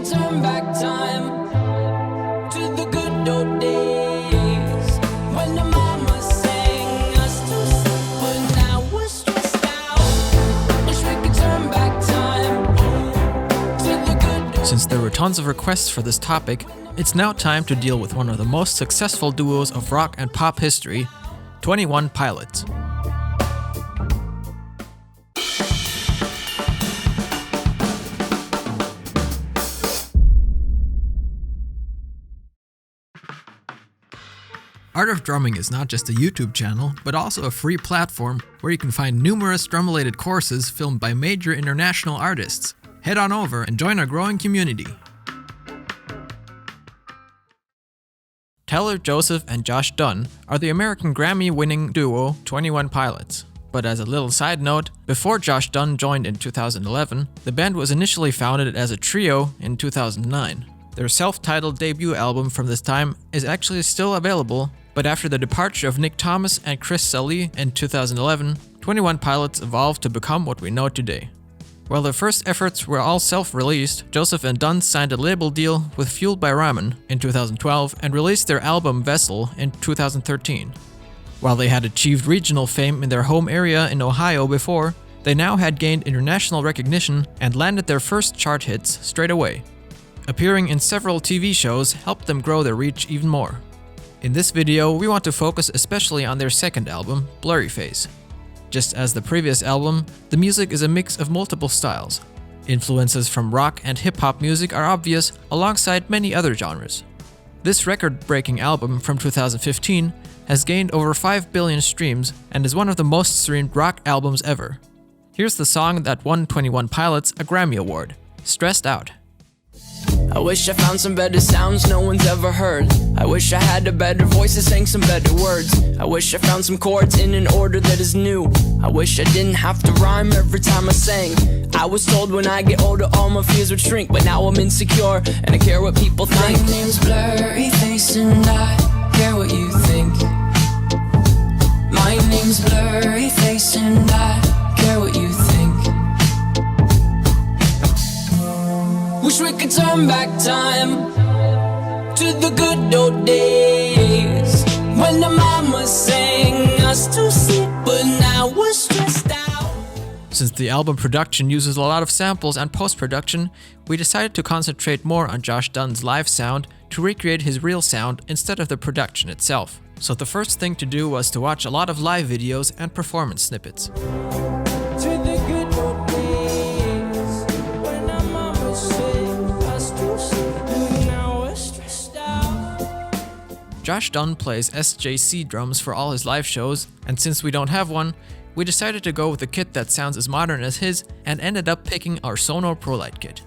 could turn back time to the good old days when the mama sang us to sleep, but now we're stressed out. Wish we could turn back time to the good old. Since there were tons of requests for this topic, it's now time to deal with one of the most successful duos of rock and pop history, 21 Pilots. Art of Drumming is not just a YouTube channel, but also a free platform where you can find numerous drum-related courses filmed by major international artists. Head on over and join our growing community. Taylor Joseph and Josh Dunn are the American Grammy-winning duo 21 Pilots. But as a little side note, before Josh Dunn joined in 2011, the band was initially founded as a trio in 2009. Their self-titled debut album from this time is actually still available, but after the departure of Nick Thomas and Chris Sallee in 2011, 21 Pilots evolved to become what we know today. While their first efforts were all self-released, Joseph and Dunn signed a label deal with Fueled by Ramen in 2012 and released their album Vessel in 2013. While they had achieved regional fame in their home area in Ohio before, they now had gained international recognition and landed their first chart hits straight away. Appearing in several TV shows helped them grow their reach even more. In this video, we want to focus especially on their second album, Blurryface. Just as the previous album, the music is a mix of multiple styles. Influences from rock and hip-hop music are obvious alongside many other genres. This record-breaking album from 2015 has gained over 5 billion streams and is one of the most streamed rock albums ever. Here's the song that won 21 Pilots a Grammy Award, Stressed Out. I wish I found some better sounds no one's ever heard. I wish I had a better voice that sang some better words. I wish I found some chords in an order that is new. I wish I didn't have to rhyme every time I sang. I was told when I get older all my fears would shrink, but now I'm insecure and I care what people think. My name's Blurryface and I care what you think. My name's Blurryface and I care what you think. Wish we could turn back time to the good old days when the mama sang us to sleep, but now we're stressed out. Since the album production uses a lot of samples and post-production, we decided to concentrate more on Josh Dunn's live sound to recreate his real sound instead of the production itself. So the first thing to do was to watch a lot of live videos and performance snippets. To the good old days when the mama sang us to sleep, but now we're stressed out. Josh Dunn plays SJC drums for all his live shows, and since we don't have one, we decided to go with a kit that sounds as modern as his and ended up picking our Sono ProLite kit.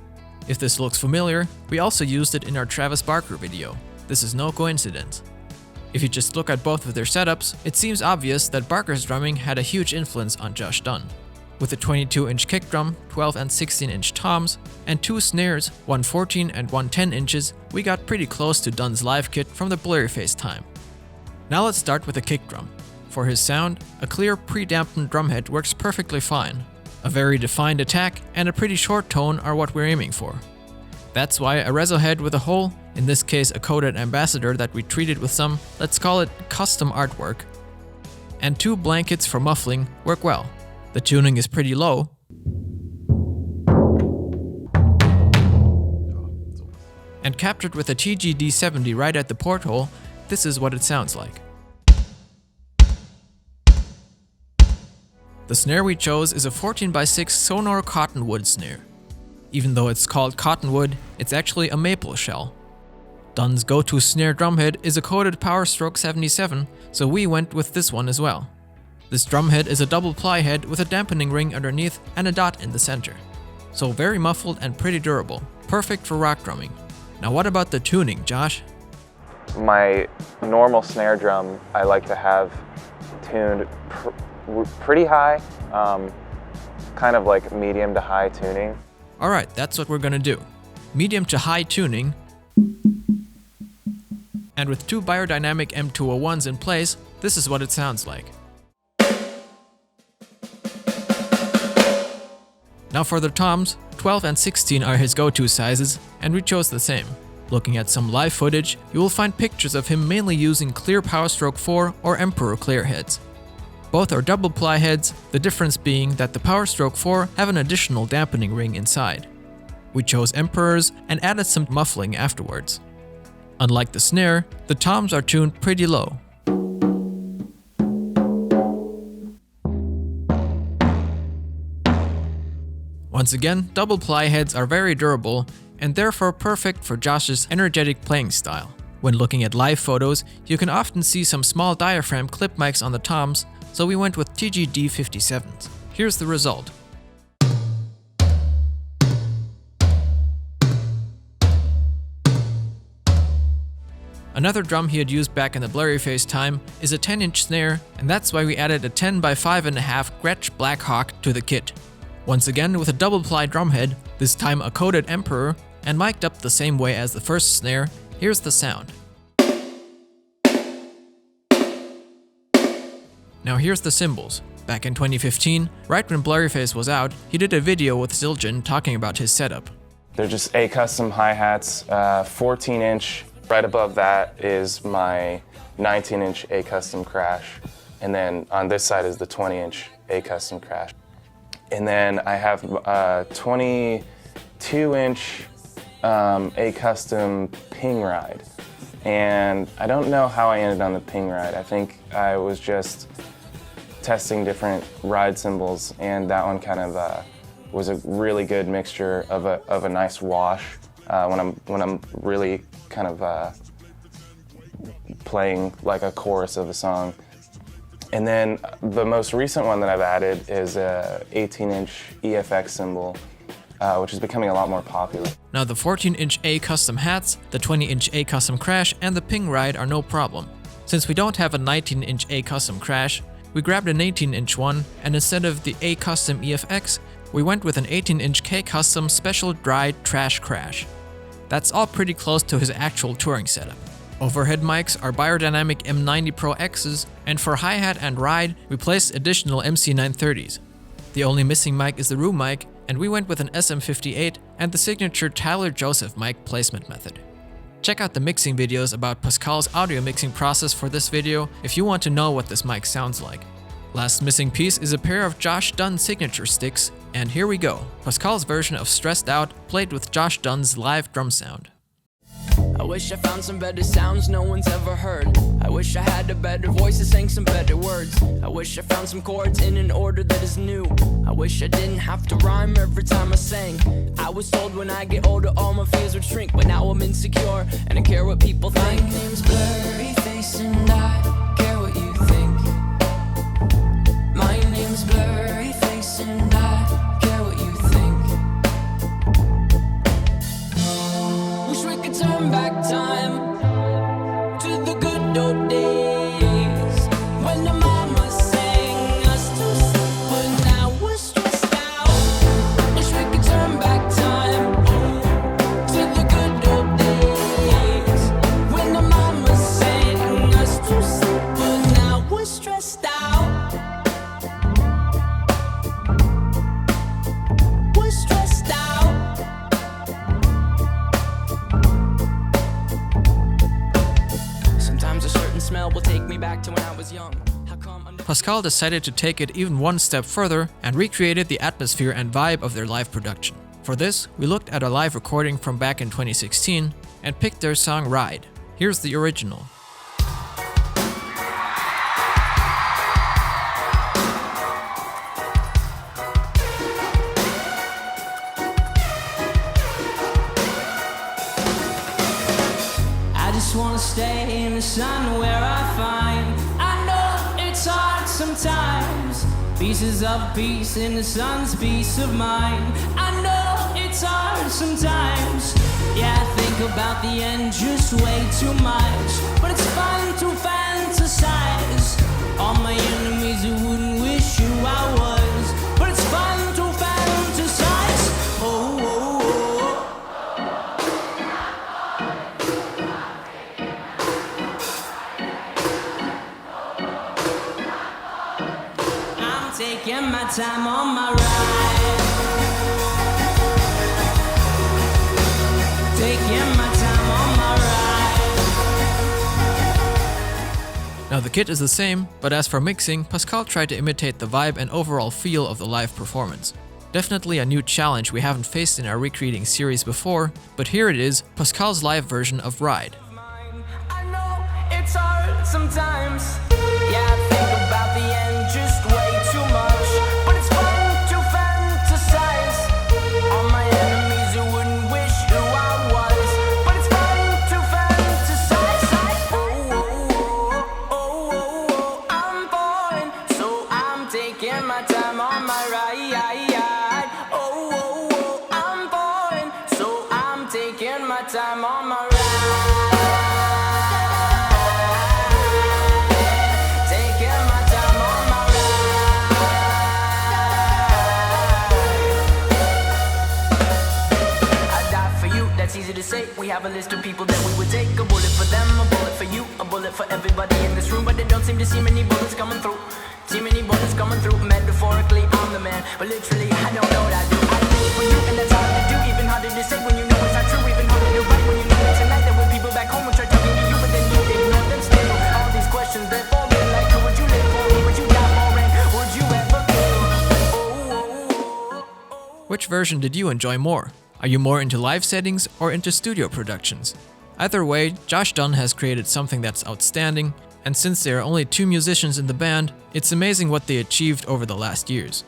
If this looks familiar, we also used it in our Travis Barker video. This is no coincidence. If you just look at both of their setups, it seems obvious that Barker's drumming had a huge influence on Josh Dunn. With a 22-inch kick drum, 12 and 16-inch toms, and two snares, one 14 and one 10 inches, we got pretty close to Dunn's live kit from the Blurryface time. Now let's start with the kick drum. For his sound, a clear pre-dampened drumhead works perfectly fine. A very defined attack and a pretty short tone are what we're aiming for. That's why a reso head with a hole, in this case a coated ambassador that we treated with some, let's call it custom artwork, and two blankets for muffling work well. The tuning is pretty low, and captured with a TG-D70 right at the porthole, this is what it sounds like. The snare we chose is a 14x6 Sonor cottonwood snare. Even though it's called cottonwood, it's actually a maple shell. Dunn's go-to snare drumhead is a coated Powerstroke 77, so we went with this one as well. This drumhead is a double ply head with a dampening ring underneath and a dot in the center. So very muffled and pretty durable, perfect for rock drumming. Now what about the tuning, Josh? My normal snare drum I like to have tuned pretty high, kind of like medium to high tuning. Alright, that's what we're gonna do. Medium to high tuning, and with two biodynamic M201s in place, this is what it sounds like. Now for the toms, 12 and 16 are his go-to sizes, and we chose the same. Looking at some live footage, you will find pictures of him mainly using clear Power Stroke 4 or Emperor clear heads. Both are double ply heads, the difference being that the Power Stroke 4 have an additional dampening ring inside. We chose Emperors and added some muffling afterwards. Unlike the snare, the toms are tuned pretty low. Once again, double ply heads are very durable and therefore perfect for Josh's energetic playing style. When looking at live photos, you can often see some small diaphragm clip mics on the toms, so we went with TGD57s. Here's the result. Another drum he had used back in the Blurryface time is a 10-inch snare, and that's why we added a 10 by 5.5 Gretsch Black Hawk to the kit. Once again with a double ply drumhead, this time a coated Emperor, and mic'd up the same way as the first snare. Here's the sound. Now here's the cymbals. Back in 2015, right when Blurryface was out, he did a video with Zildjian talking about his setup. They're just A custom hi-hats, 14-inch. Right above that is my 19-inch A custom crash. And then on this side is the 20-inch A custom crash. And then I have a 22-inch A custom ping ride. And I don't know how I ended on the ping ride. I think I was just testing different ride cymbals, and that one kind of was a really good mixture of a nice wash when I'm really kind of playing like a chorus of a song. And then the most recent one that I've added is a 18-inch EFX cymbal, which is becoming a lot more popular. Now the 14-inch A custom hats, the 20-inch A custom crash, and the ping ride are no problem. Since we don't have a 19-inch A custom crash, we grabbed an 18-inch one, and instead of the A custom EFX, we went with an 18-inch K custom special dry trash crash. That's all pretty close to his actual touring setup. Overhead mics are Biodynamic M90 Pro X's, and for hi-hat and ride, we placed additional MC930s. The only missing mic is the room mic, and we went with an SM58 and the signature Tyler Joseph mic placement method. Check out the mixing videos about Pascal's audio mixing process for this video if you want to know what this mic sounds like. Last missing piece is a pair of Josh Dunn signature sticks, and here we go, Pascal's version of Stressed Out played with Josh Dunn's live drum sound. I wish I found some better sounds no one's ever heard. I wish I had a better voice that sang some better words. I wish I found some chords in an order that is new. I wish I didn't have to rhyme every time I sang. I was told when I get older all my fears would shrink, but now I'm insecure and I care what people think. My name's Blurryface and I care what you think. My name's Blurryface and I care what you think. Wish we could turn back time to the good old days when the mama sang us to sleep, but now we're stressed out. Wish we could turn back time to the good old days when the mama sang us to sleep, but now we're stressed out. We're stressed out. Sometimes a certain smell will take me back to when I was young. How come I'm Pascal decided to take it even one step further and recreated the atmosphere and vibe of their live production. For this, we looked at a live recording from back in 2016 and picked their song Ride. Here's the original. I just wanna stay in the sun where I find. I know it's hard sometimes. Pieces of peace in the sun's peace of mind. I know it's hard sometimes. Yeah, I think about the end just way too much. But it's fun to fantasize. All my enemies who wouldn't wish who I was. But it's fun to fantasize. Oh, oh, oh. I'm taking my time on my ride. taking my time on my ride. Now the kit is the same, but as for mixing, Pascal tried to imitate the vibe and overall feel of the live performance. Definitely a new challenge we haven't faced in our recreating series before, but here it is, Pascal's live version of Ride. I know it's hard sometimes. Yeah, I think about the end just way too much. But it's fun to fantasize on my enemies who wouldn't wish who I was. But it's fun to fantasize. Oh, I'm falling, so I'm taking my time on my ride. Oh, I'm falling, so I'm taking my time on my ride. Easy to say, we have a list of people that we would take. A bullet for them, a bullet for you, a bullet for everybody in this room. But they don't seem to see many bullets coming through. See many bullets coming through. Metaphorically, I'm the man, but literally, I don't know what I do. I think for you, and that's hard to do. Even harder to say when you know it's not true. Even harder to write when you know that tonight there were people back home who tried talking to you, but then you ignore them still. All these questions that fall in, like who would you live for? Who would you die for? And would you ever kill? Which version did you enjoy more? Are you more into live settings or into studio productions? Either way, Josh Dun has created something that's outstanding, and since there are only 2 musicians in the band, it's amazing what they achieved over the last years.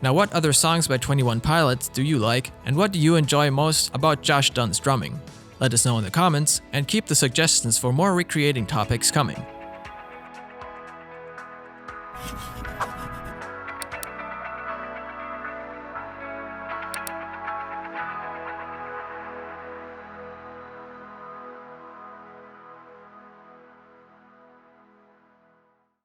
Now, what other songs by 21 Pilots do you like, and what do you enjoy most about Josh Dun's drumming? Let us know in the comments, and keep the suggestions for more recreating topics coming.